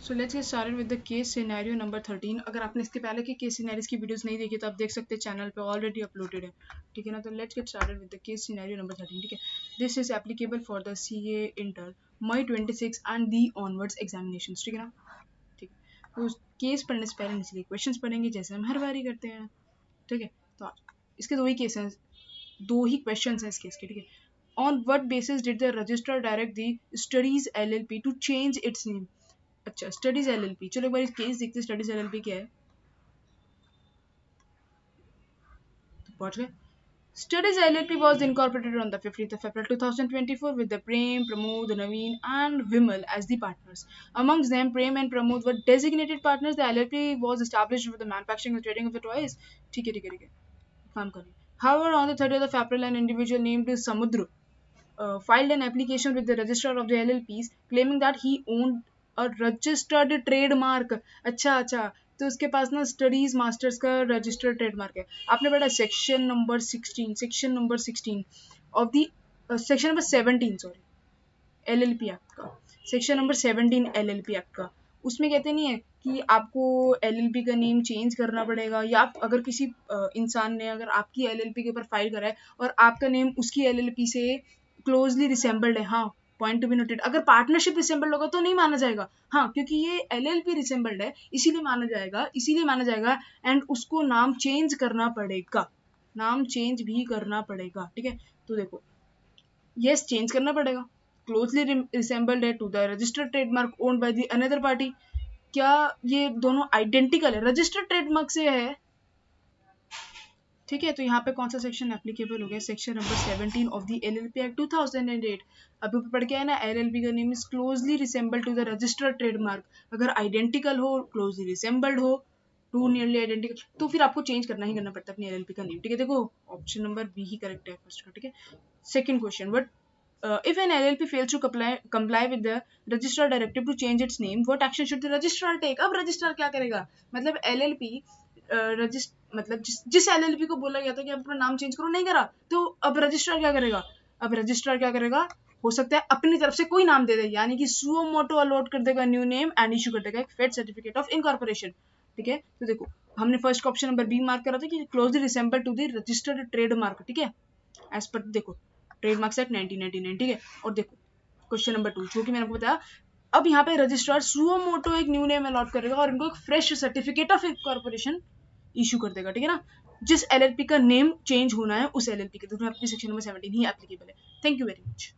So let's get started with the case scenario number 13। अगर आपने इसके पहले के केस सिनेरियोज की वीडियोस नहीं देखी तो आप देख सकते हैं, चैनल पे ऑलरेडी अपलोडेड है, ठीक है ना। तो let's get started with the case scenario number 13, ठीक है। This is applicable for the CA inter May 26 and the onwards examinations, ठीक है ना। ठीक है, तो केस पढ़ने से पहले इसलिए क्वेश्चंस पढ़ेंगे जैसे हम हर बारी करते हैं, ठीक है। तो इसके दो ही केस हैं, दो ही क्वेश्चंस हैं इस केस के, ठीक है। On what basis did the registrar direct the Studies LLP to change its name? अच्छा, स्टडीज एलएलपी, चलो एक बार केस देखते हैं स्टडीज एलएलपी क्या है। तो पहुंच गए। Studies LLP was incorporated on the 15th of April 2024 with the Prem, Pramod, Naveen and Vimal as the partners. Amongst them, Prem and Pramod were designated partners. The LLP was established for the manufacturing and trading of the toys. ठीक है, काम करिए। However, on the 30th of April, an individual named Samudra filed an application with the registrar of the LLPs claiming that he owned a registered trademark. अच्छा, तो उसके पास ना studies masters का registered trademark है। आपने पढ़ा section number 16 of the section number 17 sorry LLP act का, section number 17 LLP act का। उसमें कहते नहीं है कि आपको एलएलपी का नेम चेंज करना पड़ेगा, या आप अगर किसी इंसान ने अगर आपकी एलएलपी के ऊपर फाइल करा है और आपका नेम उसकी एलएलपी से क्लोजली रिसेंबल्ड है, हाँ, पॉइंट टू बी नोटेड। अगर पार्टनरशिप रिसेंबल्ड होगा तो नहीं माना जाएगा, हाँ, क्योंकि ये एलएलपी रिसेंबल्ड है इसीलिए माना जाएगा एंड उसको नाम चेंज करना पड़ेगा, नाम चेंज भी करना पड़ेगा, ठीक है। तो देखो, यस चेंज करना पड़ेगा, क्लोजली रिसेंबल्ड है to the registered trademark owned by the another party. क्या ये दोनों आइडेंटिकल है? रजिस्टर्ड ट्रेडमार्क से है, ठीक है। तो यहाँ पे कौन सा सेक्शन एप्लीकेबल हो गया? Section number 17 of the LLP act 2008। अभी पढ़ के आया ना, एलएलपी का name is closely resembled to the registered trademark. अगर आइडेंटिकल हो, क्लोजली रिसेंबल्ड हो, टू नियरली आइडेंटिकल, तो फिर आपको चेंज करना ही करना पड़ता है अपनी एलएलपी का नेम, ठीक है। देखो ऑप्शन नंबर बी ही करेक्ट है फर्स्ट का, ठीक है। Second question, but if an LLP fails to comply with the registrar directive to change its name, what action should the registrar take? अब रजिस्ट्रार क्या करेगा? मतलब LLP मतलब जिस LLP को बोला गया था कि अपना नाम चेंज करो, नहीं करा, तो अब रजिस्ट्रार क्या करेगा? हो सकता है अपनी तरफ से कोई नाम दे दे, यानी कि सुओ मोटो अलॉट कर देगा न्यू नेम एंड इशू कर देगा एक फेड सर्टिफिकेट ऑफ इनकॉर्पोरेशन, ठीक है। तो देखो, हमने फर्स्ट का ऑप्शन नंबर बी मार्क करा था कि closely resemble to the registered trademark, ठीक है, एज पर देखो ट्रेडमार्क्स एक्ट 1999, ठीक है। और देखो क्वेश्चन नंबर 2 जो कि मैंने आपको बताया, अब यहाँ पे रजिस्ट्रार सुओ मोटो एक न्यू नेम अलॉट करेगा और इनको एक fresh certificate of incorporation issue कर देगा, ठीक है ना। जिस एलएलपी का नेम चेंज होना है उस एलएलपी के, तो अपनी सेक्शन नंबर 17 ही एप्लीकेबल है। Thank you very much.